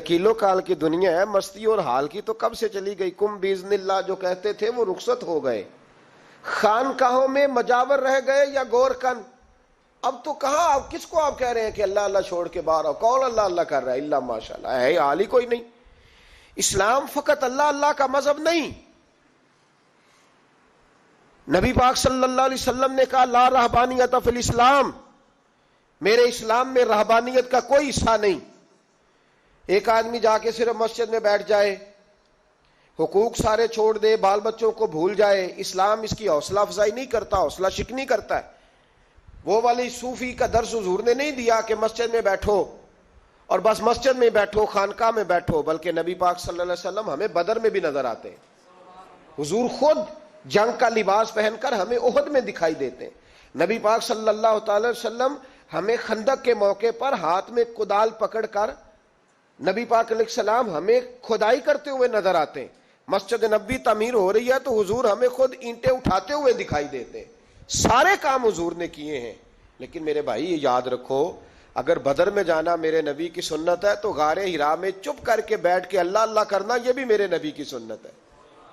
نکیلو کال کی دنیا ہے، مستی اور حال کی تو کب سے چلی گئی. کم باذن اللہ جو کہتے تھے وہ رخصت ہو گئے. خانقاہوں میں مجاور رہ گئے یا گور کن. اب تو کہاں، اب کس کو آپ کہہ رہے ہیں کہ اللہ اللہ چھوڑ کے باہر آؤ؟ کون اللہ اللہ کر رہا ہے؟ اللہ ماشاء اللہ ہے، حال ہی کوئی نہیں. اسلام فقط اللہ اللہ کا مذہب نہیں. نبی پاک صلی اللہ علیہ وسلم نے کہا لا رہبانیت فی الاسلام، میرے اسلام میں رہبانیت کا کوئی حصہ نہیں. ایک آدمی جا کے صرف مسجد میں بیٹھ جائے، حقوق سارے چھوڑ دے، بال بچوں کو بھول جائے، اسلام اس کی حوصلہ افزائی نہیں کرتا، حوصلہ شکنی کرتا ہے. وہ والی صوفی کا درس حضور نے نہیں دیا کہ مسجد میں بیٹھو اور بس مسجد میں بیٹھو، خانقاہ میں بیٹھو، بلکہ نبی پاک صلی اللہ علیہ وسلم ہمیں بدر میں بھی نظر آتے ہیں. حضور خود جنگ کا لباس پہن کر ہمیں احد میں دکھائی دیتے ہیں. نبی پاک صلی اللہ تعالی وسلم ہمیں خندق کے موقع پر ہاتھ میں کدال پکڑ کر نبی پاک علیہ السلام ہمیں کھدائی کرتے ہوئے نظر آتے ہیں. مسجد نبوی تعمیر ہو رہی ہے تو حضور ہمیں خود اینٹیں اٹھاتے ہوئے دکھائی دیتے ہیں. سارے کام حضور نے کیے ہیں. لیکن میرے بھائی یہ یاد رکھو، اگر بدر میں جانا میرے نبی کی سنت ہے تو غار حرا میں چپ کر کے بیٹھ کے اللہ اللہ کرنا یہ بھی میرے نبی کی سنت ہے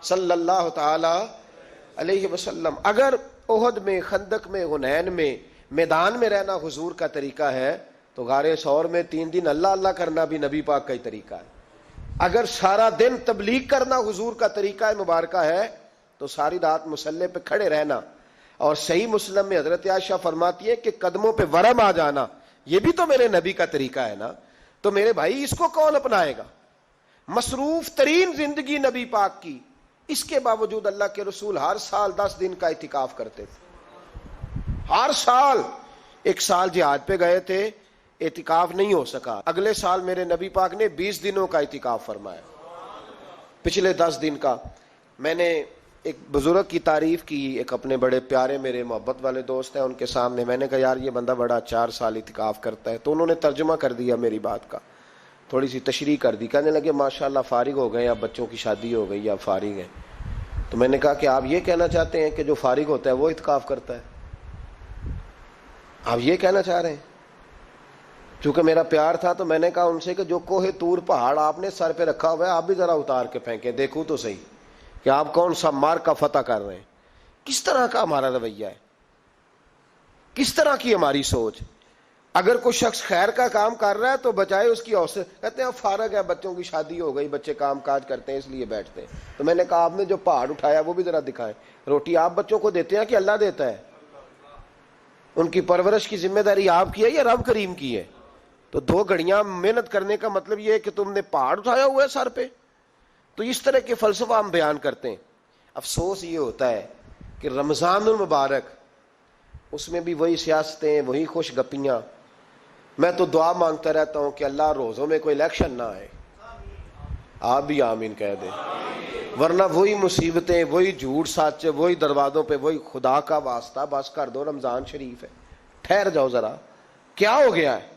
صلی اللہ تعالی علیہ وسلم. اگر احد میں، خندق میں، حنین میں، میدان میں رہنا حضور کا طریقہ ہے تو غار ثور میں 3 دن اللہ اللہ کرنا بھی نبی پاک کا ہی طریقہ ہے. اگر سارا دن تبلیغ کرنا حضور کا طریقہ مبارکہ ہے تو ساری رات مصلی پہ کھڑے رہنا. اور صحیح مسلم میں حضرت عائشہ فرماتی ہے کہ قدموں پہ ورم آ جانا یہ بھی تو میرے نبی کا طریقہ ہے نا. تو میرے بھائی اس کو کون اپنائے گا؟ مصروف ترین زندگی نبی پاک کی، اس کے باوجود اللہ کے رسول ہر سال 10 دن کا اعتکاف کرتے تھے. ہر سال. ایک سال جہاد پہ گئے تھے، اعتکاف نہیں ہو سکا. اگلے سال میرے نبی پاک نے 20 دنوں کا اعتکاف فرمایا، پچھلے 10 دن کا. میں نے ایک بزرگ کی تعریف کی، ایک اپنے بڑے پیارے میرے محبت والے دوست ہیں، ان کے سامنے میں نے کہا یار یہ بندہ بڑا 4 سال اعتکاف کرتا ہے. تو انہوں نے ترجمہ کر دیا میری بات کا، تھوڑی سی تشریح کر دی. کہنے لگے ماشاءاللہ فارغ ہو گئے، اب بچوں کی شادی ہو گئی، اب فارغ ہیں. تو میں نے کہا کہ آپ یہ کہنا چاہتے ہیں کہ جو فارغ ہوتا ہے وہ اعتکاف کرتا ہے؟ آپ یہ کہنا چاہ رہے ہیں؟ چونکہ میرا پیار تھا تو میں نے کہا ان سے کہ جو کوہ طور پہاڑ آپ نے سر پہ رکھا ہوا ہے آپ بھی ذرا اتار کے پھینکیں، دیکھوں تو صحیح کہ آپ کون سا مار کا فتح کر رہے ہیں. کس طرح کا ہمارا رویہ ہے، کس طرح کی ہماری سوچ. اگر کوئی شخص خیر کا کام کر رہا ہے تو بجائے اس کی حوصلہ کہتے ہیں فارغ ہے، بچوں کی شادی ہو گئی، بچے کام کاج کرتے ہیں اس لیے بیٹھتے ہیں. تو میں نے کہا آپ نے جو پہاڑ اٹھایا وہ بھی ذرا دکھائیں. روٹی آپ بچوں کو دیتے ہیں کہ اللہ دیتا ہے؟ ان کی پرورش کی ذمہ داری آپ کی ہے یا رب کریم کی ہے؟ تو 2 گھڑیاں محنت کرنے کا مطلب یہ ہے کہ تم نے پہاڑ اٹھایا ہوا ہے سر پہ. تو اس طرح کے فلسفہ ہم بیان کرتے ہیں. افسوس یہ ہوتا ہے کہ رمضان المبارک اس میں بھی وہی سیاستیں، وہی خوش گپیاں. میں تو دعا مانگتا رہتا ہوں کہ اللہ روزوں میں کوئی الیکشن نہ آئے. آپ بھی آمین کہہ دیں. ورنہ وہی مصیبتیں، وہی جھوٹ سچ، وہی دروازوں پہ وہی. خدا کا واسطہ بس کر دو، رمضان شریف ہے، ٹھہر جاؤ ذرا. کیا ہو گیا ہے؟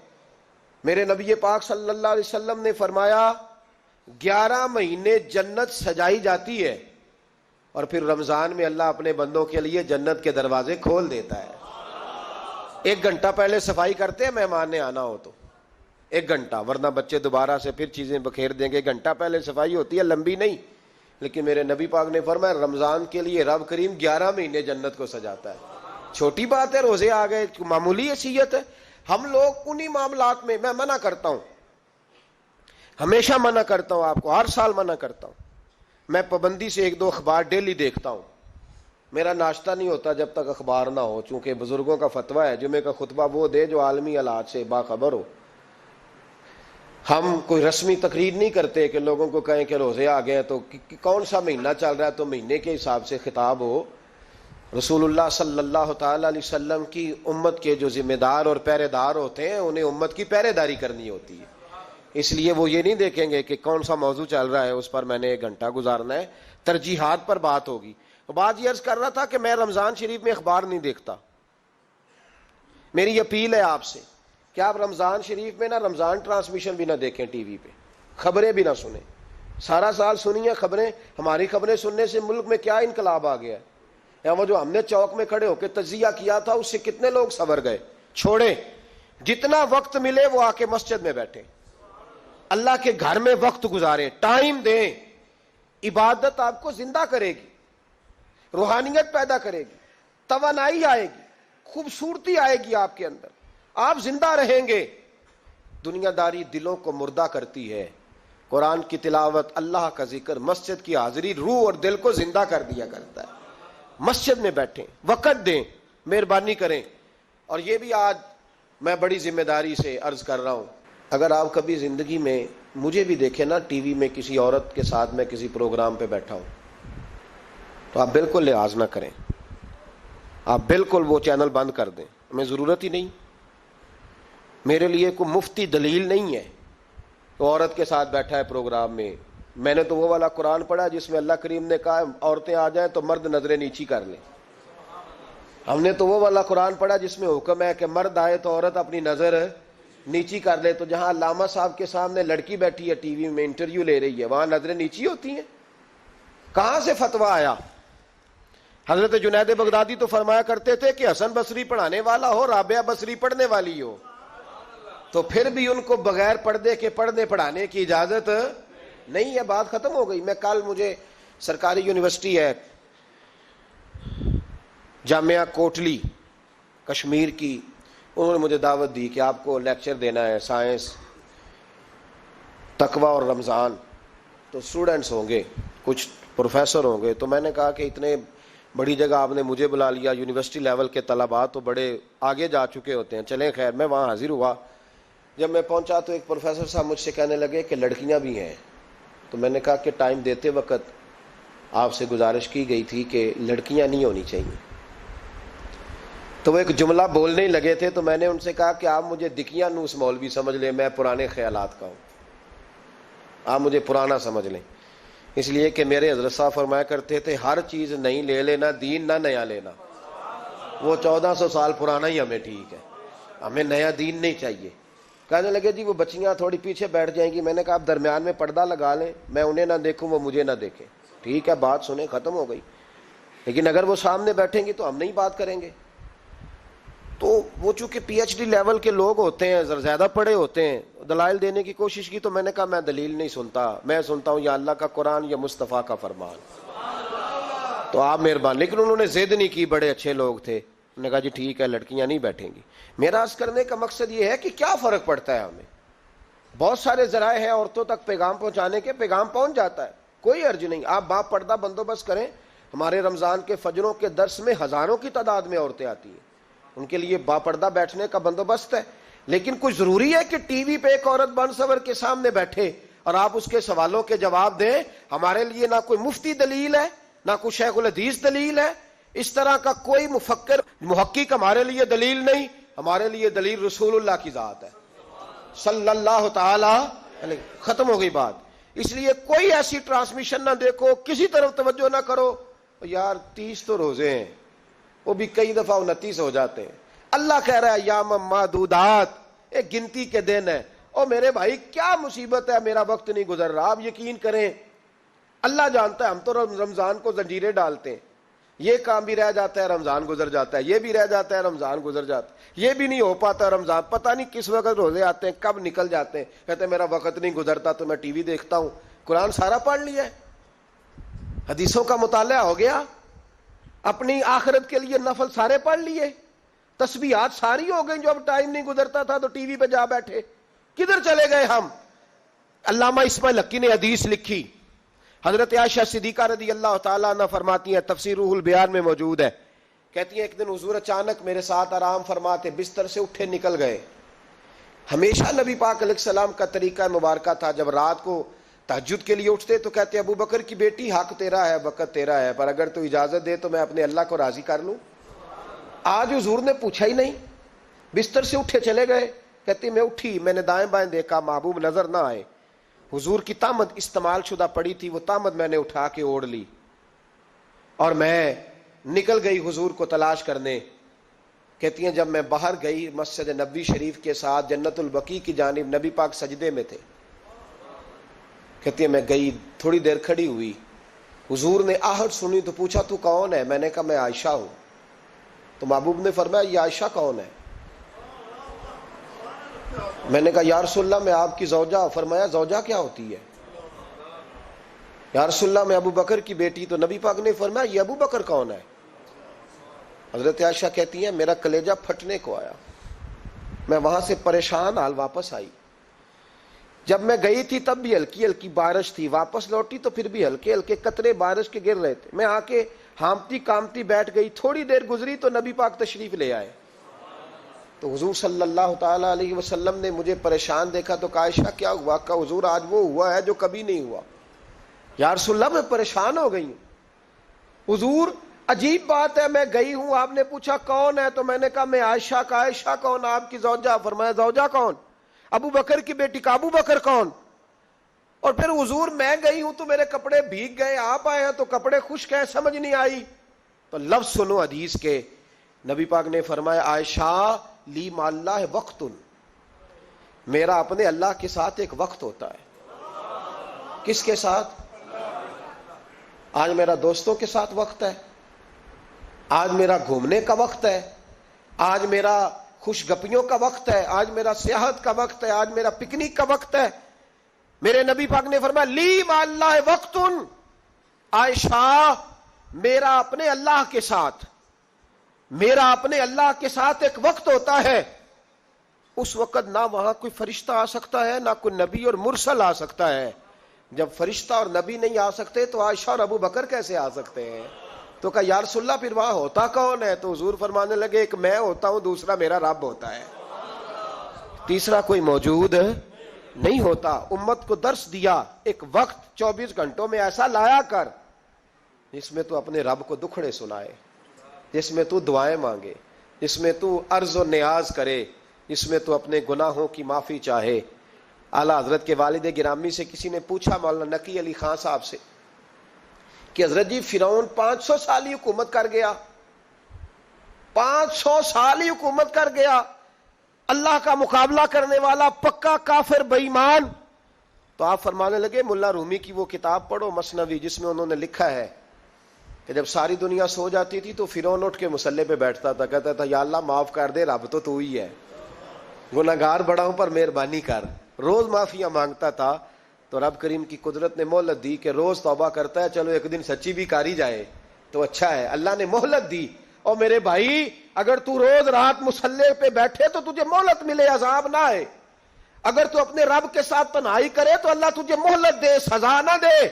میرے نبی پاک صلی اللہ علیہ وسلم نے فرمایا 11 مہینے جنت سجائی جاتی ہے اور پھر رمضان میں اللہ اپنے بندوں کے لیے جنت کے دروازے کھول دیتا ہے. 1 گھنٹہ پہلے صفائی کرتے ہیں مہمان نے آنا ہو تو 1 گھنٹہ، ورنہ بچے دوبارہ سے پھر چیزیں بکھیر دیں گے. 1 گھنٹہ پہلے صفائی ہوتی ہے، لمبی نہیں. لیکن میرے نبی پاک نے فرمایا رمضان کے لیے رب کریم 11 مہینے جنت کو سجاتا ہے. چھوٹی بات ہے، روزے آ گئے، معمولی حیثیت ہے. ہم لوگ انہی معاملات میں، میں منع کرتا ہوں، ہمیشہ منع کرتا ہوں، آپ کو ہر سال منع کرتا ہوں. میں پابندی سے 1-2 اخبار ڈیلی دیکھتا ہوں. میرا ناشتہ نہیں ہوتا جب تک اخبار نہ ہو، چونکہ بزرگوں کا فتویٰ ہے جمعے کا خطبہ وہ دے جو عالمی حالات سے باخبر ہو. ہم کوئی رسمی تقریر نہیں کرتے کہ لوگوں کو کہیں کہ روزے آ گئے تو کون سا مہینہ چل رہا ہے تو مہینے کے حساب سے خطاب ہو. رسول اللہ صلی اللہ تعالی علیہ وسلم کی امت کے جو ذمہ دار اور پہرے دار ہوتے ہیں انہیں امت کی پہرے داری کرنی ہوتی ہے. اس لیے وہ یہ نہیں دیکھیں گے کہ کون سا موضوع چل رہا ہے اس پر میں نے 1 گھنٹہ گزارنا ہے. ترجیحات پر بات ہوگی. بات یہ عرض کر رہا تھا کہ میں رمضان شریف میں اخبار نہیں دیکھتا. میری اپیل ہے آپ سے کہ آپ رمضان شریف میں نہ رمضان ٹرانسمیشن بھی نہ دیکھیں، ٹی وی پہ خبریں بھی نہ سنیں. سارا سال سنیے خبریں. ہماری خبریں سننے سے ملک میں کیا انقلاب آ گیا ہے. یا وہ جو ہم نے چوک میں کھڑے ہو کے تجزیہ کیا تھا اس سے کتنے لوگ سنور گئے. چھوڑیں، جتنا وقت ملے وہ آ کے مسجد میں بیٹھیں. اللہ کے گھر میں وقت گزاریں، ٹائم دیں. عبادت آپ کو زندہ کرے گی، روحانیت پیدا کرے گی، توانائی آئے گی، خوبصورتی آئے گی آپ کے اندر، آپ زندہ رہیں گے. دنیا داری دلوں کو مردہ کرتی ہے. قرآن کی تلاوت، اللہ کا ذکر، مسجد کی حاضری روح اور دل کو زندہ کر دیا کرتا ہے. مسجد میں بیٹھیں، وقت دیں، مہربانی کریں. اور یہ بھی آج میں بڑی ذمہ داری سے عرض کر رہا ہوں، اگر آپ کبھی زندگی میں مجھے بھی دیکھیں نا ٹی وی میں کسی عورت کے ساتھ میں کسی پروگرام پہ بیٹھا ہوں، تو آپ بالکل لحاظ نہ کریں، آپ بالکل وہ چینل بند کر دیں. ہمیں ضرورت ہی نہیں. میرے لیے کوئی مفتی دلیل نہیں ہے تو عورت کے ساتھ بیٹھا ہے پروگرام میں. میں نے تو وہ والا قرآن پڑھا جس میں اللہ کریم نے کہا عورتیں آ جائیں تو مرد نظریں نیچی کر لیں. ہم نے تو وہ والا قرآن پڑھا جس میں حکم ہے کہ مرد آئے تو عورت اپنی نظر نیچی کر لے. تو جہاں علامہ صاحب کے سامنے لڑکی بیٹھی ہے ٹی وی میں انٹرویو لے رہی ہے، وہاں نظریں نیچی ہوتی ہیں؟ کہاں سے فتویٰ آیا؟ حضرت جنید بغدادی تو فرمایا کرتے تھے کہ حسن بصری پڑھانے والا ہو، رابعہ بصری پڑھنے والی ہو، تو پھر بھی ان کو بغیر پردے کے پڑھانے کی اجازت نہیں ہے. بات ختم ہو گئی. میں کل، مجھے سرکاری یونیورسٹی ہے جامعہ کوٹلی کشمیر کی، انہوں نے مجھے دعوت دی کہ آپ کو لیکچر دینا ہے سائنس، تقوی اور رمضان. تو اسٹوڈنٹس ہوں گے، کچھ پروفیسر ہوں گے. تو میں نے کہا کہ اتنے بڑی جگہ آپ نے مجھے بلا لیا، یونیورسٹی لیول کے طلباء تو بڑے آگے جا چکے ہوتے ہیں. چلیں خیر، میں وہاں حاضر ہوا. جب میں پہنچا تو ایک پروفیسر صاحب مجھ سے کہنے لگے کہ لڑکیاں بھی ہیں. تو میں نے کہا کہ ٹائم دیتے وقت آپ سے گزارش کی گئی تھی کہ لڑکیاں نہیں ہونی چاہیے. تو وہ ایک جملہ بولنے ہی لگے تھے. تو میں نے ان سے کہا کہ آپ مجھے دکھیاں نوس مولوی سمجھ لیں، میں پرانے خیالات کا ہوں، آپ مجھے پرانا سمجھ لیں. اس لیے کہ میرے حضرت صاحب فرمایا کرتے تھے ہر چیز نہیں لے لینا، دین نہ نیا لینا. وہ 1400 سال پرانا ہی ہمیں ٹھیک ہے، ہمیں نیا دین نہیں چاہیے. کہنے لگے جی وہ بچیاں تھوڑی پیچھے بیٹھ جائیں گی. میں نے کہا آپ درمیان میں پردہ لگا لیں، میں انہیں نہ دیکھوں وہ مجھے نہ دیکھیں. ٹھیک ہے، بات سنیں، ختم ہو گئی. لیکن اگر وہ سامنے بیٹھیں گی تو ہم نہیں بات کریں گے. تو وہ چونکہ پی ایچ ڈی لیول کے لوگ ہوتے ہیں، زیادہ پڑھے ہوتے ہیں، دلائل دینے کی کوشش کی. تو میں نے کہا میں دلیل نہیں سنتا، میں سنتا ہوں یا اللہ کا قرآن یا مصطفیٰ کا فرمان. تو آپ مہربان. لیکن انہوں نے ضد نہیں کی، بڑے اچھے لوگ تھے. انہوں نے کہا جی ٹھیک ہے، لڑکیاں نہیں بیٹھیں گی. میرا عرض کرنے کا مقصد یہ ہے کہ کیا فرق پڑتا ہے ہمیں. بہت سارے ذرائع ہیں عورتوں تک پیغام پہنچانے کے، پیغام پہنچ جاتا ہے، کوئی حرج نہیں. آپ باپ پردہ بندوبست کریں. ہمارے رمضان کے فجروں کے درس میں ہزاروں کی تعداد میں عورتیں آتی ہیں، ان کے لیے باپردہ بیٹھنے کا بندوبست ہے. لیکن کچھ ضروری ہے کہ ٹی وی پہ ایک عورت بن سور کے سامنے بیٹھے اور آپ اس کے سوالوں کے جواب دیں؟ ہمارے لیے نہ کوئی مفتی دلیل ہے، نہ کوئی شیخ الحدیث دلیل ہے. اس طرح کا کوئی مفکر محقق ہمارے لیے دلیل نہیں. ہمارے لیے دلیل رسول اللہ کی ذات ہے صلی اللہ تعالی علیہ. ختم ہو گئی بات. اس لیے کوئی ایسی ٹرانسمیشن نہ دیکھو، کسی طرف توجہ نہ کرو. یار 30 تو روزے ہیں، وہ بھی کئی دفعہ 29 ہو جاتے ہیں. اللہ کہہ رہا ہے ایام معدودات، ایک گنتی کے دن ہے. اور میرے بھائی کیا مصیبت ہے، میرا وقت نہیں گزر رہا. آپ یقین کریں اللہ جانتا ہے، ہم تو رمضان کو زنجیریں ڈالتے ہیں. یہ کام بھی رہ جاتا ہے، رمضان گزر جاتا ہے، یہ بھی رہ جاتا ہے، رمضان گزر جاتا ہے، یہ بھی نہیں ہو پاتا رمضان. پتہ نہیں کس وقت روزے آتے ہیں، کب نکل جاتے ہیں. کہتے ہیں میرا وقت نہیں گزرتا تو میں ٹی وی دیکھتا ہوں. قرآن سارا پڑھ لیا ہے، حدیثوں کا مطالعہ ہو گیا، اپنی آخرت کے لیے نفل سارے پڑھ لیے، تسبیحات ساری ہو گئی. جو اب ٹائم نہیں گزرتا تھا تو ٹی وی پہ جا بیٹھے. کدھر چلے گئے ہم؟ علامہ اسماعیل حقی نے حدیث لکھی، حضرت عائشہ صدیقہ رضی اللہ تعالیٰ عنہ فرماتی ہیں، تفسیر روح البیان میں موجود ہے. کہتی ہیں ایک دن حضور اچانک میرے ساتھ آرام فرماتے بستر سے اٹھے نکل گئے. ہمیشہ نبی پاک علیہ السلام کا طریقہ مبارکہ تھا جب رات کو تہجد کے لیے اٹھتے تو کہتے ابو بکر کی بیٹی حق تیرا ہے، وقت تیرا ہے، پر اگر تو اجازت دے تو میں اپنے اللہ کو راضی کر لوں. آج حضور نے پوچھا ہی نہیں، بستر سے اٹھے چلے گئے. کہتی میں اٹھی، میں نے دائیں بائیں دیکھا، محبوب نظر نہ آئے. حضور کی تامد استعمال شدہ پڑی تھی، وہ تامد میں نے اٹھا کے اوڑھ لی اور میں نکل گئی حضور کو تلاش کرنے. کہتی ہیں جب میں باہر گئی مسجد نبوی شریف کے ساتھ جنت البقیع کی جانب، نبی پاک سجدے میں تھے. کہتی ہیں میں گئی، تھوڑی دیر کھڑی ہوئی، حضور نے آہٹ سنی تو پوچھا تو کون ہے؟ میں نے کہا میں عائشہ ہوں. تو محبوب نے فرمایا یہ عائشہ کون ہے؟ میں نے کہا یا رسول اللہ میں آپ کی زوجہ. فرمایا زوجہ کیا ہوتی ہے؟ یا رسول اللہ میں ابو بکر کی بیٹی. تو نبی پاک نے فرمایا یہ ابو بکر کون ہے؟ حضرت عائشہ کہتی ہیں میرا کلیجہ پھٹنے کو آیا. میں وہاں سے پریشان حال واپس آئی. جب میں گئی تھی تب بھی ہلکی ہلکی بارش تھی, واپس لوٹی تو پھر بھی ہلکے ہلکے قطرے بارش کے گر رہے تھے. میں آ کے ہامتی کامتی بیٹھ گئی. تھوڑی دیر گزری تو نبی پاک تشریف لے آئے. تو حضور صلی اللہ تعالی علیہ وسلم نے مجھے پریشان دیکھا تو کہا عائشہ کیا ہوا؟ کہا حضور آج وہ ہوا ہے جو کبھی نہیں ہوا. یا رسول اللہ میں پریشان ہو گئی ہوں. حضور عجیب بات ہے, میں گئی ہوں, آپ نے پوچھا کون ہے تو میں نے کہا میں عائشہ. کا عائشہ کون؟ آپ کی زوجہ. فرمایا زوجہ کون؟ ابو بکر کی بیٹی. کا ابو بکر کون؟ اور پھر حضور میں گئی ہوں تو میرے کپڑے بھیگ گئے, آپ آئے ہیں تو کپڑے خشک ہیں, سمجھ نہیں آئی. تو لفظ سنو حدیث کے. نبی پاک نے فرمایا عائشہ لی مع اللہ وقت, میرا اپنے اللہ کے ساتھ ایک وقت ہوتا ہے. کس کے ساتھ؟ آج میرا دوستوں کے ساتھ وقت ہے, آج میرا گھومنے کا وقت ہے, آج میرا خوش گپیوں کا وقت ہے, آج میرا سیاحت کا وقت ہے, آج میرا پکنک کا وقت ہے. میرے نبی پاک نے فرمایا لی مع اللہ وقت, عائشہ میرا اپنے اللہ کے ساتھ, میرا اپنے اللہ کے ساتھ ایک وقت ہوتا ہے. اس وقت نہ وہاں کوئی فرشتہ آ سکتا ہے, نہ کوئی نبی اور مرسل آ سکتا ہے. جب فرشتہ اور نبی نہیں آ سکتے تو عائشہ اور ابو بکر کیسے آ سکتے ہیں؟ تو کہا یا رسول اللہ پھر وہاں ہوتا کون ہے؟ تو حضور فرمانے لگے ایک میں ہوتا ہوں, دوسرا میرا رب ہوتا ہے, تیسرا کوئی موجود نہیں ہوتا. امت کو درس دیا ایک وقت 24 گھنٹوں میں ایسا لایا کر جس میں تو اپنے رب کو دکھڑے سنائے, جس میں تو دعائیں مانگے, جس میں تو عرض و نیاز کرے, جس میں تو اپنے گناہوں کی معافی چاہے. اعلیٰ حضرت کے والد گرامی سے کسی نے پوچھا مولانا نقی علی خان صاحب سے کہ حضرت جی فرعون 500 سال ہی حکومت کر گیا, 500 سال ہی حکومت کر گیا, اللہ کا مقابلہ کرنے والا پکا کافر بے ایمان. تو آپ فرمانے لگے ملا رومی کی وہ کتاب پڑھو مثنوی, جس میں انہوں نے لکھا ہے کہ جب ساری دنیا سو جاتی تھی تو فرعون اٹھ کے مصلے پہ بیٹھتا تھا, کہتا تھا یا اللہ معاف کر دے, رب تو ہی ہے, گناہگار بڑا ہوں پر مہربانی کر. روز معافیاں مانگتا تھا تو رب کریم کی قدرت نے مہلت دی کہ روز توبہ کرتا ہے, چلو ایک دن سچی بھی کاری جائے تو اچھا ہے. اللہ نے مہلت دی. اور میرے بھائی اگر تو روز رات مصلے پہ بیٹھے تو تجھے مہلت ملے, عذاب نہ آئے. اگر تو اپنے رب کے ساتھ تنہائی کرے تو اللہ تجھے مہلت دے, سزا نہ دے.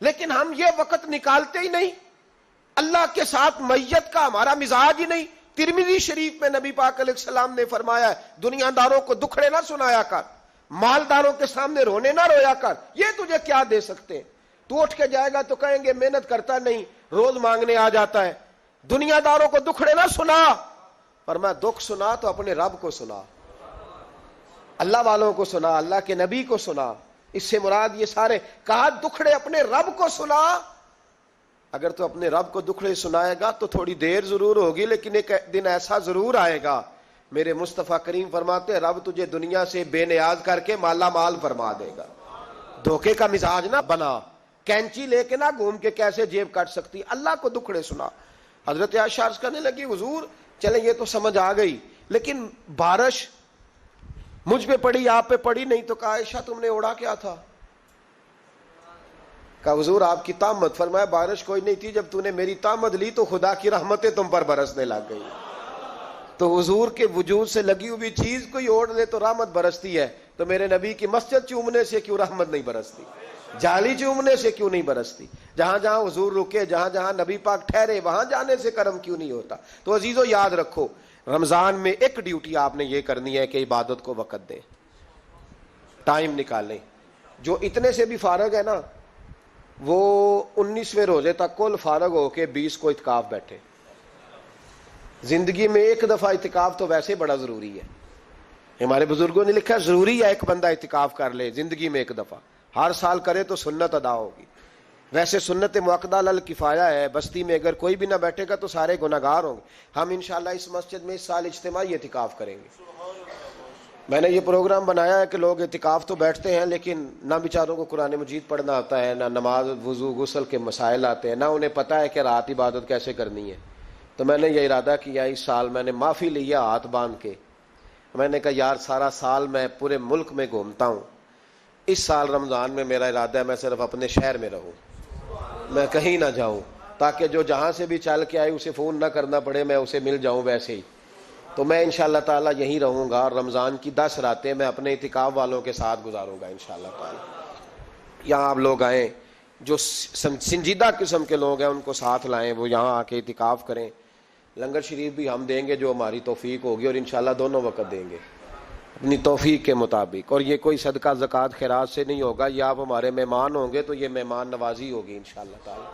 لیکن ہم یہ وقت نکالتے ہی نہیں. اللہ کے ساتھ میت کا ہمارا مزاج ہی نہیں. ترمذی شریف میں نبی پاک علیہ السلام نے فرمایا دنیا داروں کو دکھڑے نہ سنایا کر, مالداروں کے سامنے رونے نہ رویا کر. یہ تجھے کیا دے سکتے ہیں؟ تو اٹھ کے جائے گا تو کہیں گے محنت کرتا نہیں, روز مانگنے آ جاتا ہے. دنیا داروں کو دکھڑے نہ سنا, پر میں دکھ سنا تو اپنے رب کو سنا, اللہ والوں کو سنا, اللہ کے نبی کو سنا. اس سے مراد یہ سارے کہا دکھڑے اپنے رب کو سنا. اگر تو اپنے رب کو دکھڑے سنائے گا تو تھوڑی دیر ضرور ہوگی, لیکن ایک دن ایسا ضرور آئے گا. میرے مصطفیٰ کریم فرماتے ہیں رب تجھے دنیا سے بے نیاز کر کے مالا مال فرما دے گا. دھوکے کا مزاج نہ بنا, کینچی لے کے نہ گھوم کے کیسے جیب کاٹ سکتی. اللہ کو دکھڑے سنا. حضرت عائشہ عرض کرنے لگی حضور چلے یہ تو سمجھ آ گئی, لیکن بارش مجھ پہ پڑی آپ پہ پڑی نہیں. تو کہا عائشہ تم نے اوڑا کیا تھا؟ کہا حضور آپ کی طامت. فرمایا بارش کوئی نہیں تھی, جب تو نے میری طامت لی تو خدا کی رحمتیں تم پر برسنے لگ گئی. تو حضور کے وجود سے لگی ہوئی چیز کوئی اوڑھ لے تو رحمت برستی ہے, تو میرے نبی کی مسجد چومنے سے کیوں رحمت نہیں برستی؟ جالی چومنے سے کیوں نہیں برستی؟ جہاں جہاں حضور رکے, جہاں جہاں نبی پاک ٹھہرے, وہاں جانے سے کرم کیوں نہیں ہوتا؟ تو عزیزو یاد رکھو, رمضان میں ایک ڈیوٹی آپ نے یہ کرنی ہے کہ عبادت کو وقت دیں, ٹائم نکالیں. جو اتنے سے بھی فارغ ہے نا وہ 19ویں روزے تک کل فارغ ہو کے 20 کو اعتکاف بیٹھے. زندگی میں ایک دفعہ اعتکاف تو ویسے بڑا ضروری ہے. ہمارے بزرگوں نے لکھا ضروری ہے ایک بندہ اعتکاف کر لے زندگی میں ایک دفعہ, ہر سال کرے تو سنت ادا ہوگی. ویسے سنت مؤکدہ الکفایہ ہے, بستی میں اگر کوئی بھی نہ بیٹھے گا تو سارے گناہگار ہوں گے. ہم انشاءاللہ اس مسجد میں اس سال اجتماعی اعتکاف کریں گے. میں نے یہ پروگرام بنایا ہے کہ لوگ اعتکاف تو بیٹھتے ہیں لیکن نہ بیچاروں کو قرآن مجید پڑھنا آتا ہے, نہ نماز وضو غسل کے مسائل آتے ہیں, نہ انہیں پتہ ہے کہ رات عبادت کیسے کرنی ہے. تو میں نے یہ ارادہ کیا اس سال میں نے معافی لیا ہاتھ باندھ کے, میں نے کہا یار سارا سال میں پورے ملک میں گھومتا ہوں، اس سال رمضان میں میرا ارادہ ہے میں صرف اپنے شہر میں رہوں، میں کہیں نہ جاؤں، تاکہ جو جہاں سے بھی چل کے آئے اسے فون نہ کرنا پڑے، میں اسے مل جاؤں ویسے ہی۔ تو میں انشاءاللہ تعالیٰ یہیں رہوں گا، اور رمضان کی 10 راتیں میں اپنے اعتکاف والوں کے ساتھ گزاروں گا انشاءاللہ تعالیٰ۔ یہاں آپ لوگ آئیں، جو سنجیدہ قسم کے لوگ ہیں ان کو ساتھ لائیں، وہ یہاں آ کے اعتکاف کریں۔ لنگر شریف بھی ہم دیں گے جو ہماری توفیق ہوگی، اور انشاءاللہ دونوں وقت دیں گے اپنی توفیق کے مطابق، اور یہ کوئی صدقہ زکوٰۃ خیرات سے نہیں ہوگا، یہ آپ ہمارے مہمان ہوں گے تو یہ مہمان نوازی ہوگی انشاءاللہ تعالیٰ۔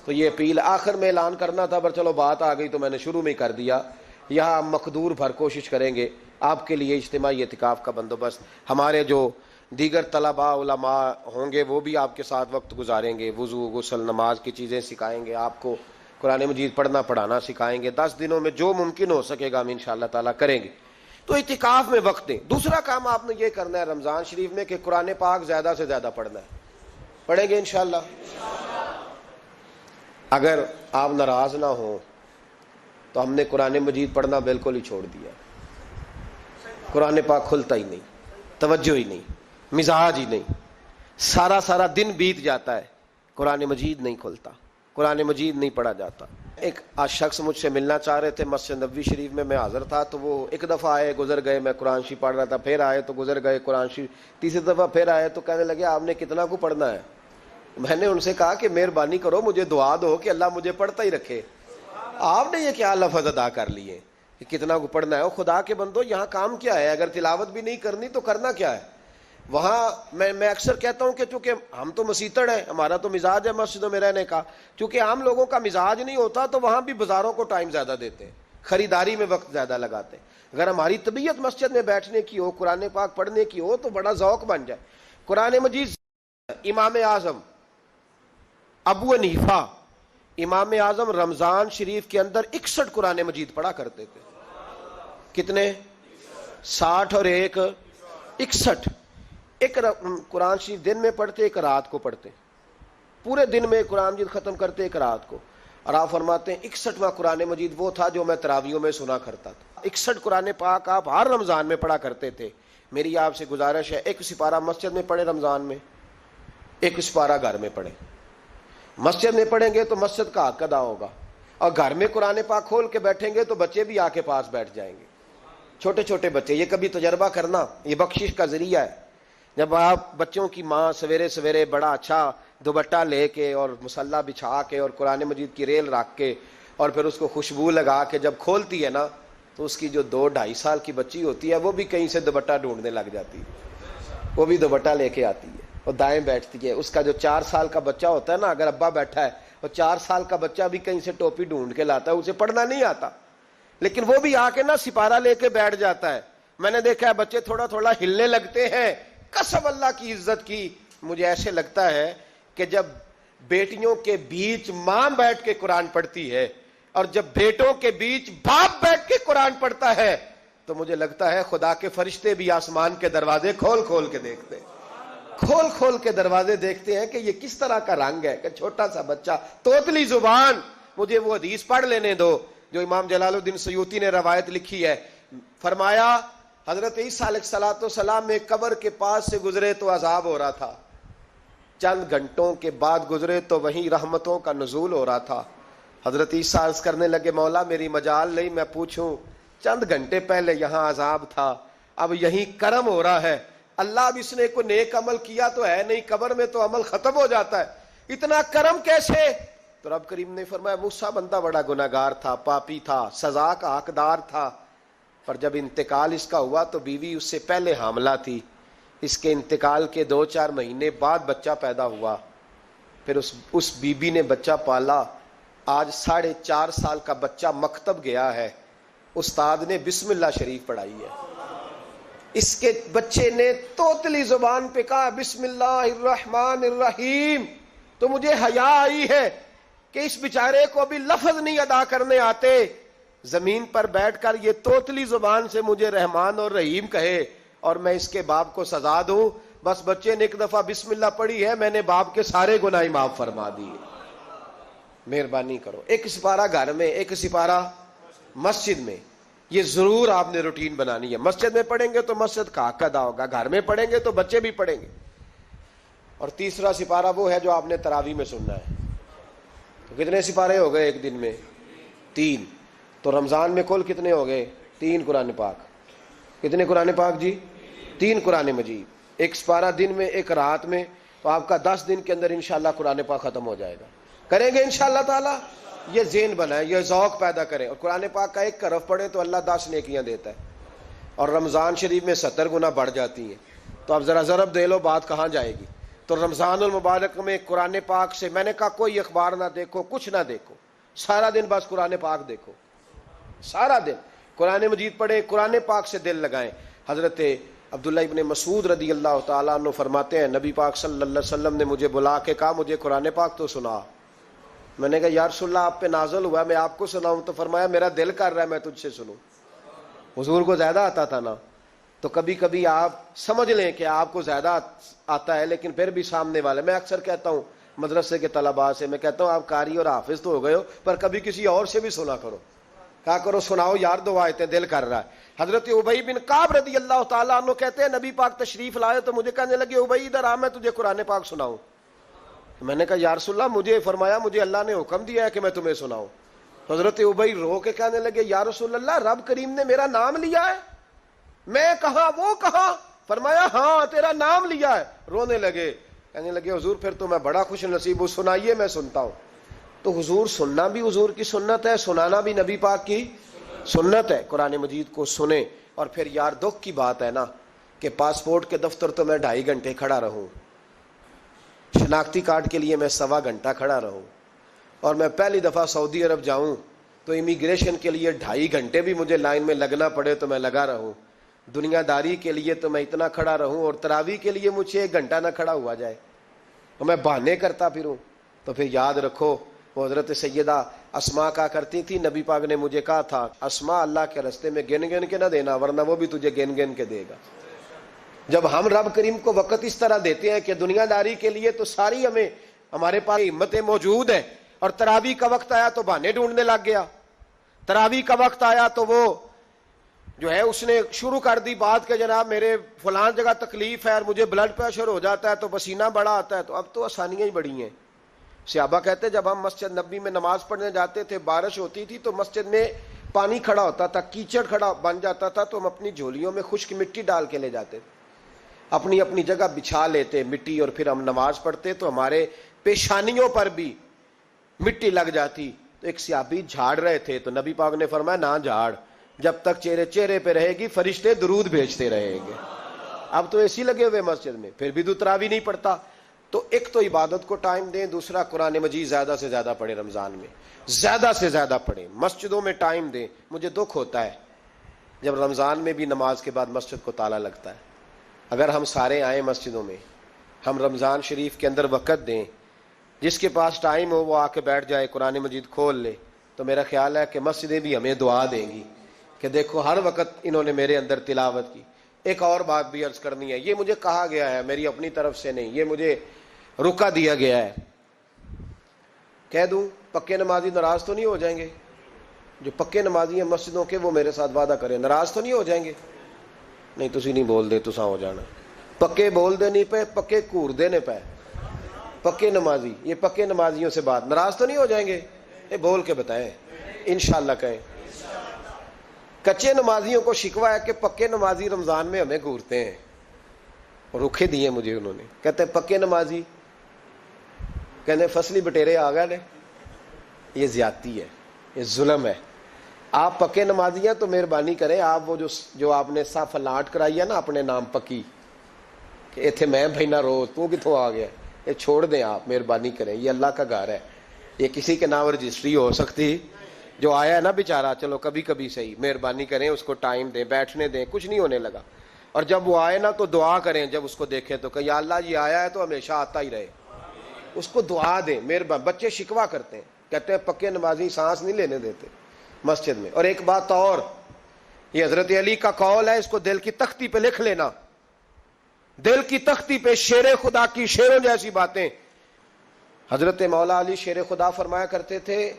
تو یہ اپیل آخر میں اعلان کرنا تھا، پر چلو بات آ گئی تو میں نے شروع میں ہی کر دیا۔ یہاں ہم مقدور بھر کوشش کریں گے آپ کے لیے اجتماعی اعتکاف کا بندوبست، ہمارے جو دیگر طلباء علماء ہوں گے وہ بھی آپ کے ساتھ وقت گزاریں گے، وضو غسل نماز کی چیزیں سکھائیں گے، آپ کو قرآن مجید پڑھنا پڑھانا سکھائیں گے۔ 10 دنوں میں جو ممکن ہو سکے گا ہم انشاءاللہ تعالیٰ کریں گے۔ تو اعتکاف میں وقت دیں۔ دوسرا کام آپ نے یہ کرنا ہے رمضان شریف میں کہ قرآن پاک زیادہ سے زیادہ پڑھنا ہے۔ پڑھیں گے انشاءاللہ؟ اگر آپ ناراض نہ ہوں تو ہم نے قرآن مجید پڑھنا بالکل ہی چھوڑ دیا، قرآن پاک کھلتا ہی نہیں، توجہ ہی نہیں، مزاج ہی نہیں، سارا دن بیت جاتا ہے، قرآن مجید نہیں کھلتا، قرآن مجید نہیں پڑھا جاتا۔ ایک آج شخص مجھ سے ملنا چاہ رہے تھے، مسجد نبوی شریف میں حاضر تھا، تو وہ ایک دفعہ آئے گزر گئے، میں قرآن شریف پڑھ رہا تھا، پھر آئے تو گزر گئے قرآن شریف، تیسری دفعہ پھر آئے تو کہنے لگے آپ نے کتنا کو پڑھنا ہے؟ میں نے ان سے کہا کہ مہربانی کرو مجھے دعا دو کہ اللہ مجھے پڑھتا ہی رکھے۔ آپ نے یہ کیا لفظ ادا کر لیے کہ کتنا کو پڑھنا ہے؟ خدا کے بندو یہاں کام کیا ہے؟ اگر تلاوت بھی نہیں کرنی تو کرنا کیا ہے وہاں؟ میں اکثر کہتا ہوں کہ چونکہ ہم تو مسیتڑ ہیں، ہمارا تو مزاج ہے مسجدوں میں رہنے کا، چونکہ عام لوگوں کا مزاج نہیں ہوتا تو وہاں بھی بازاروں کو ٹائم زیادہ دیتے ہیں، خریداری میں وقت زیادہ لگاتے ہیں۔ اگر ہماری طبیعت مسجد میں بیٹھنے کی ہو، قرآن پاک پڑھنے کی ہو تو بڑا ذوق بن جائے۔ قرآن مجید امام اعظم ابو حنیفہ امام اعظم رمضان شریف کے اندر 61 قرآن مجید پڑھا کرتے تھے۔ کتنے؟ 60 اور 1 61۔ ایک قرآن شریف دن میں پڑھتے، ایک رات کو پڑھتے، پورے دن میں قرآن مجید ختم کرتے، ایک رات کو۔ اور آپ فرماتے ہیں 61واں قرآن مجید وہ تھا جو میں تراویحوں میں سنا کرتا تھا۔ 61 قرآن پاک آپ ہر رمضان میں پڑھا کرتے تھے۔ میری آپ سے گزارش ہے ایک سپارہ مسجد میں پڑھیں رمضان میں، ایک سپارہ گھر میں پڑھیں۔ مسجد میں پڑھیں گے تو مسجد کا حق ادا ہوگا، اور گھر میں قرآن پاک کھول کے بیٹھیں گے تو بچے بھی آ کے پاس بیٹھ جائیں گے، چھوٹے چھوٹے بچے۔ یہ کبھی تجربہ کرنا، یہ بخشش کا ذریعہ ہے۔ جب آپ بچوں کی ماں سویرے سویرے بڑا اچھا دوپٹہ لے کے اور مصلی بچھا کے اور قرآن مجید کی ریل رکھ کے اور پھر اس کو خوشبو لگا کے جب کھولتی ہے نا، تو اس کی جو 2-2.5 سال کی بچی ہوتی ہے وہ بھی کہیں سے دوپٹہ ڈھونڈنے لگ جاتی ہے، وہ بھی دوپٹہ لے کے آتی ہے اور دائیں بیٹھتی ہے۔ اس کا جو 4 سال کا بچہ ہوتا ہے نا، اگر ابا بیٹھا ہے اور 4 سال کا بچہ بھی کہیں سے ٹوپی ڈھونڈ کے لاتا ہے، اسے پڑھنا نہیں آتا، لیکن وہ بھی آ کے نا سپارہ لے کے بیٹھ جاتا ہے۔ میں نے دیکھا ہے بچے تھوڑا تھوڑا ہلنے لگتے ہیں۔ قسم اللہ کی عزت کی، مجھے ایسے لگتا ہے کہ جب بیٹیوں کے بیچ ماں بیٹھ کے قرآن پڑھتی ہے اور جب بیٹوں کے بیچ باپ بیٹھ کے قرآن پڑھتا ہے تو مجھے لگتا ہے خدا کے فرشتے بھی آسمان کے دروازے کھول کھول کے دیکھتے ہیں، کھول کھول کے دروازے دیکھتے ہیں کہ یہ کس طرح کا رنگ ہے کہ چھوٹا سا بچہ توتلی زبان۔ مجھے وہ حدیث پڑھ لینے دو جو امام جلال الدین سیوطی نے روایت لکھی ہے۔ فرمایا حضرت عیسیٰ علیہ السلام میں قبر کے پاس سے گزرے تو عذاب ہو رہا تھا، چند گھنٹوں کے بعد گزرے تو وہیں رحمتوں کا نزول ہو رہا تھا۔ حضرت عیسیٰ عرض کرنے لگے مولا میری مجال نہیں میں پوچھوں، چند گھنٹے پہلے یہاں عذاب تھا، اب یہیں کرم ہو رہا ہے، اللہ اب اس نے کوئی نیک عمل کیا تو ہے نہیں، قبر میں تو عمل ختم ہو جاتا ہے، اتنا کرم کیسے؟ تو رب کریم نے فرمایا موسیٰ بندہ بڑا گناہگار تھا، پاپی تھا، سزا کا حقدار تھا، پر جب انتقال اس کا ہوا تو بیوی اس سے پہلے حاملہ تھی، اس کے انتقال کے 2-4 مہینے بعد بچہ پیدا ہوا، پھر اس بیوی نے بچہ پالا، آج 4.5 سال کا بچہ مکتب گیا ہے، استاد نے بسم اللہ شریف پڑھائی ہے، اس کے بچے نے توتلی زبان پہ کہا بسم اللہ الرحمن الرحیم، تو مجھے حیا آئی ہے کہ اس بیچارے کو بھی لفظ نہیں ادا کرنے آتے، زمین پر بیٹھ کر یہ توتلی زبان سے مجھے رحمان اور رحیم کہے اور میں اس کے باپ کو سزا دوں۔ بس بچے نے ایک دفعہ بسم اللہ پڑھی ہے، میں نے باپ کے سارے گناہ معاف فرما دیے۔ مہربانی کرو، ایک سپارہ گھر میں، ایک سپارہ مسجد میں، یہ ضرور آپ نے روٹین بنانی ہے. مسجد میں پڑھیں گے تو مسجد کا حق ادا ہوگا, گھر میں پڑھیں گے تو بچے بھی پڑھیں گے. اور تیسرا سپارہ وہ ہے جو آپ نے تراویح میں سننا ہے. تو کتنے سپارے ہو گئے ایک دن میں؟ 3. تو رمضان میں کل کتنے ہو گئے؟ 3 قرآن پاک. کتنے قرآن پاک جی؟ 3 قرآن مجید. ایک سپارہ دن میں, ایک رات میں. تو آپ کا 10 دن کے اندر انشاءاللہ قرآن پاک ختم ہو جائے گا. کریں گے انشاءاللہ تعالی؟ یہ ذہن بنائیں, یہ ذوق پیدا کریں. اور قرآن پاک کا ایک حرف پڑھیں تو اللہ 10 نیکیاں دیتا ہے, اور رمضان شریف میں 70 گنا بڑھ جاتی ہیں. تو اب ذرا ضرب دے لو, بات کہاں جائے گی. تو رمضان المبارک میں قرآن پاک سے, میں نے کہا کوئی اخبار نہ دیکھو, کچھ نہ دیکھو, سارا دن بس قرآن پاک دیکھو, سارا دن قرآن مجید پڑھیں, قرآن پاک سے دل لگائیں. حضرت عبداللہ ابن مسعود رضی اللہ تعالیٰ عنہ فرماتے ہیں, نبی پاک صلی اللہ علیہ وسلم نے مجھے بلا کے کہا مجھے قرآن پاک تو سنا. میں نے کہا یا رسول اللہ آپ پہ نازل ہوا ہے, میں آپ کو سناؤں؟ تو فرمایا میرا دل کر رہا ہے میں تجھ سے سنوں. حضور کو زیادہ آتا تھا نا, تو کبھی کبھی آپ سمجھ لیں کہ آپ کو زیادہ آتا ہے, لیکن پھر بھی سامنے والے, میں اکثر کہتا ہوں مدرسے کے طلباء سے, میں کہتا ہوں آپ قاری اور حافظ تو ہو گئے ہو, پر کبھی کسی اور سے بھی سنا کرو. کہا کرو سناؤ یار, 2 آیتیں دل کر رہا ہے. حضرت ابی بن کعب رضی اللہ تعالیٰ عنہ کہتے ہیں نبی پاک تشریف لائے تو مجھے کہنے لگے ابی ادھر آ, میں تجھے قرآن پاک سناؤں. میں نے کہا یا رسول اللہ مجھے فرمایا مجھے اللہ نے حکم دیا ہے کہ میں تمہیں سناؤں. حضرت ابی رو کے کہنے لگے یا رسول اللہ رب کریم نے میرا نام لیا ہے. میں کہا وہ کہا؟ فرمایا ہاں تیرا نام لیا ہے. رونے لگے, کہنے لگے حضور پھر تو میں بڑا خوش نصیب ہوں, سنائیے میں سنتا ہوں. تو حضور سننا بھی حضور کی سنت ہے, سنانا بھی نبی پاک کی سنت ہے. قرآن مجید کو سنیں. اور پھر یار دکھ کی بات ہے نا کہ پاسپورٹ کے دفتر تو میں 2.5 گھنٹے کھڑا رہوں, شناختی کارڈ کے لیے میں 1.25 گھنٹہ کھڑا رہوں, اور میں پہلی دفعہ سعودی عرب جاؤں تو امیگریشن کے لیے 2.5 گھنٹے بھی مجھے لائن میں لگنا پڑے تو میں لگا رہوں. دنیا داری کے لیے تو میں اتنا کھڑا رہوں, اور تراویح کے لیے مجھے 1 گھنٹہ نہ کھڑا ہوا جائے تو میں بہانے کرتا پھروں. تو پھر یاد رکھو وہ حضرت سیدہ اسماء کا کرتی تھی, نبی پاک نے مجھے کہا تھا اسماء اللہ کے راستے میں گن گن کے نہ دینا ورنہ وہ بھی تجھے گن گن کے دے گا. جب ہم رب کریم کو وقت اس طرح دیتے ہیں کہ دنیا داری کے لیے تو ساری ہمارے پاس ہمتیں موجود ہیں, اور تراویح کا وقت آیا تو بہانے ڈھونڈنے لگ گیا. تراویح کا وقت آیا تو وہ جو ہے اس نے شروع کر دی بات کہ جناب میرے فلان جگہ تکلیف ہے اور مجھے بلڈ پریشر ہو جاتا ہے تو پسینہ بڑا آتا ہے. تو اب تو آسانیاں ہی بڑی ہیں. صحابہ کہتے جب ہم مسجد نبی میں نماز پڑھنے جاتے تھے, بارش ہوتی تھی تو مسجد میں پانی کھڑا ہوتا تھا, کیچڑ کھڑا بن جاتا تھا, تو ہم اپنی جھولیوں میں خشک مٹی ڈال کے لے جاتے, اپنی اپنی جگہ بچھا لیتے مٹی, اور پھر ہم نماز پڑھتے تو ہمارے پیشانیوں پر بھی مٹی لگ جاتی. تو ایک صحابی جھاڑ رہے تھے تو نبی پاک نے فرمایا نہ جھاڑ, جب تک چہرے پہ رہے گی فرشتے درود بھیجتے رہیں گے. اب تو ایسی لگے ہوئے مسجد میں, پھر بھی تو تراویح نہیں پڑھتا. تو ایک تو عبادت کو ٹائم دیں, دوسرا قرآن مجید زیادہ سے زیادہ پڑھیں, رمضان میں زیادہ سے زیادہ پڑھیں, مسجدوں میں ٹائم دیں. مجھے دکھ ہوتا ہے جب رمضان میں بھی نماز کے بعد مسجد کو تالا لگتا ہے. اگر ہم سارے آئیں مسجدوں میں, ہم رمضان شریف کے اندر وقت دیں, جس کے پاس ٹائم ہو وہ آ کے بیٹھ جائے, قرآن مجید کھول لے, تو میرا خیال ہے کہ مسجدیں بھی ہمیں دعا دیں گی کہ دیکھو ہر وقت انہوں نے میرے اندر تلاوت کی. ایک اور بات بھی عرض کرنی ہے, یہ مجھے کہا گیا ہے, میری اپنی طرف سے نہیں, یہ مجھے رکا دیا گیا ہے. کہہ دوں پکے نمازی ناراض تو نہیں ہو جائیں گے؟ جو پکے نمازی ہیں مسجدوں کے وہ میرے ساتھ وعدہ کریں, ناراض تو نہیں ہو جائیں گے؟ نہیں تسی نہیں بول دے, تساں ہو جانا. پکے بول دے نہیں پے, پکے کور دے نے پے. پکے نمازی, یہ پکے نمازیوں سے بات, ناراض تو نہیں ہو جائیں گے؟ یہ بول کے بتائیں, انشاءاللہ کہیں. کچے نمازیوں کو شکوہ ہے کہ پکے نمازی رمضان میں ہمیں گورتے ہیں, اور رکھے دیے مجھے انہوں نے. کہتے ہیں پکے نمازی, کہنے فصلی بٹیرے آ گئے. یہ زیادتی ہے, یہ ظلم ہے. آپ پکے نمازی ہیں تو مہربانی کریں, آپ وہ جو آپ نے صاف لاٹ کرائی ہے نا اپنے نام پکی, کہ ایتھے میں بھینا روز تو کتوں آ گیا, یہ چھوڑ دیں آپ, مہربانی کریں. یہ اللہ کا گھر ہے, یہ کسی کے نام رجسٹری ہو سکتی. جو آیا ہے نا بیچارہ, چلو کبھی کبھی صحیح, مہربانی کریں اس کو ٹائم دیں, بیٹھنے دیں, کچھ نہیں ہونے لگا. اور جب وہ آئے نا تو دعا کریں, جب اس کو دیکھیں تو کہ یا اللہ یہ آیا ہے تو ہمیشہ آتا ہی رہے, اس کو دعا دیں. مہربانی, بچے شکوہ کرتے ہیں, کہتے ہیں پکے نمازی سانس نہیں لینے دیتے مسجد میں. اور ایک بات اور, یہ حضرت علی کا قول ہے, اس کو دل کی تختی پہ لکھ لینا, دل کی تختی پہ, شیر خدا کی شیروں جیسی باتیں. حضرت مولا علی شیر خدا فرمایا کرتے تھے,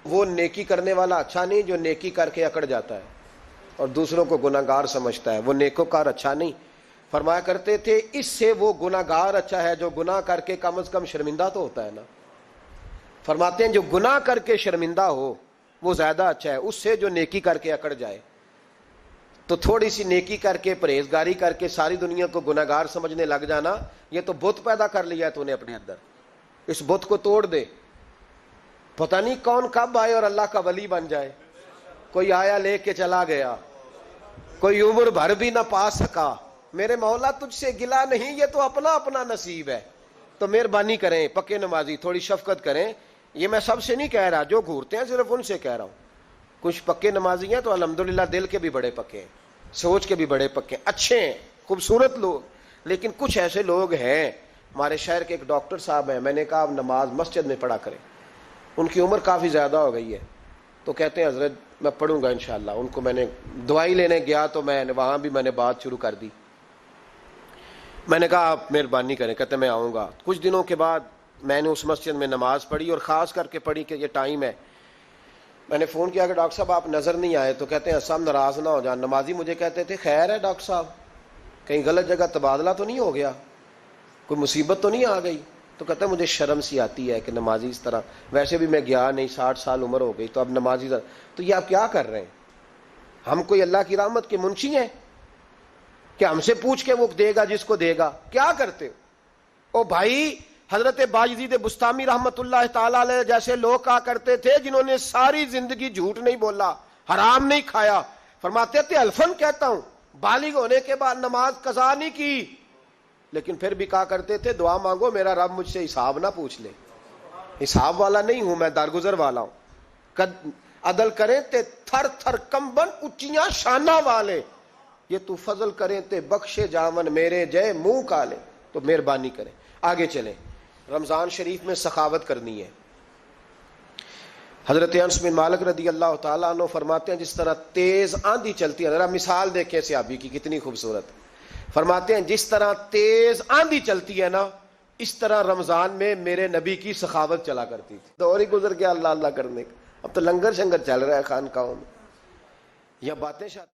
وہ نیکی کرنے والا اچھا نہیں جو نیکی کر کے اکڑ جاتا ہے. اور دوسروں کو گناہگار سمجھتا ہے، وہ نیکوکار اچھا نہیں۔ فرمایا کرتے تھے اس سے وہ گناہگار اچھا ہے جو گناہ کر کے کم از کم شرمندہ تو ہوتا ہے نا۔ فرماتے ہیں جو گناہ کر کے شرمندہ ہو وہ زیادہ اچھا ہے اس سے جو نیکی کر کے اکڑ جائے۔ تو تھوڑی سی نیکی کر کے پرہیزگاری کر کے ساری دنیا کو گناہگار سمجھنے لگ جانا، یہ تو بت پیدا کر لیا ہے تو نے اپنے اندر، اس بت کو توڑ دے۔ پتہ نہیں کون کب آئے اور اللہ کا ولی بن جائے۔ کوئی آیا لے کے چلا گیا، کوئی عمر بھر بھی نہ پا سکا۔ میرے مولا تجھ سے گلا نہیں، یہ تو اپنا اپنا نصیب ہے۔ تو مہربانی کریں پکے نمازی، تھوڑی شفقت کریں۔ یہ میں سب سے نہیں کہہ رہا، جو گھورتے ہیں صرف ان سے کہہ رہا ہوں۔ کچھ پکے نمازی ہیں تو الحمدللہ دل کے بھی بڑے پکے ہیں، سوچ کے بھی بڑے پکے ہیں، اچھے ہیں، خوبصورت لوگ۔ لیکن کچھ ایسے لوگ ہیں، ہمارے شہر کے ایک ڈاکٹر صاحب ہیں، میں نے کہا آپ نماز مسجد میں پڑھا کریں۔ ان کی عمر کافی زیادہ ہو گئی ہے، تو کہتے ہیں حضرت میں پڑھوں گا انشاءاللہ۔ ان کو میں نے دوائی لینے گیا تو وہاں بھی میں نے بات شروع کر دی۔ میں نے کہا آپ مہربانی کریں، کہتے میں آؤں گا۔ کچھ دنوں کے بعد میں نے اس مسجد میں نماز پڑھی اور خاص کر کے پڑھی کہ یہ ٹائم ہے۔ میں نے فون کیا کہ ڈاکٹر صاحب آپ نظر نہیں آئے، تو کہتے ہیں سب ناراض نہ ہو جان۔ نمازی مجھے کہتے تھے خیر ہے ڈاکٹر صاحب، کہیں غلط جگہ تبادلہ تو نہیں ہو گیا، کوئی مصیبت تو نہیں آ گئی؟ تو کہتا ہے مجھے شرم سی آتی ہے کہ نمازی اس طرح، ویسے بھی میں گیا نہیں، 60 سال عمر ہو گئی، تو اب نمازی تو یہ آپ کیا کر رہے ہیں؟ ہم کوئی اللہ کی رحمت کے منشی ہیں کہ ہم سے پوچھ کے وہ دے گا جس کو دے گا؟ کیا کرتے ہو؟ او بھائی، حضرت باجدید بستامی رحمت اللہ تعالی علیہ جیسے لوگ کہا کرتے تھے جنہوں نے ساری زندگی جھوٹ نہیں بولا، حرام نہیں کھایا، فرماتے تھے الفن کہتا ہوں، بالغ ہونے کے بعد نماز قضا نہیں کی، لیکن پھر بھی کہا کرتے تھے دعا مانگو میرا رب مجھ سے حساب نہ پوچھ لے۔ حساب والا نہیں ہوں میں، درگزر والا ہوں۔ عدل کریں تے تھر تھر کمبن اچیاں شانہ والے، یہ تو فضل کریں تے بخشے جاون میرے جے منہ کالے۔ تو مہربانی کریں، آگے چلیں۔ رمضان شریف میں سخاوت کرنی ہے۔ حضرت انس بن مالک رضی اللہ تعالیٰ عنہ فرماتے ہیں جس طرح تیز آندھی چلتی ہے، ذرا مثال دیکھیں صحابی کی کتنی خوبصورت۔ فرماتے ہیں جس طرح تیز آندھی چلتی ہے نا، اس طرح رمضان میں میرے نبی کی سخاوت چلا کرتی تھی۔ دور ہی گزر گیا اللہ اللہ کرنے کا، اب تو لنگر شنگر چل رہا ہے خانقاہوں میں، یا باتیں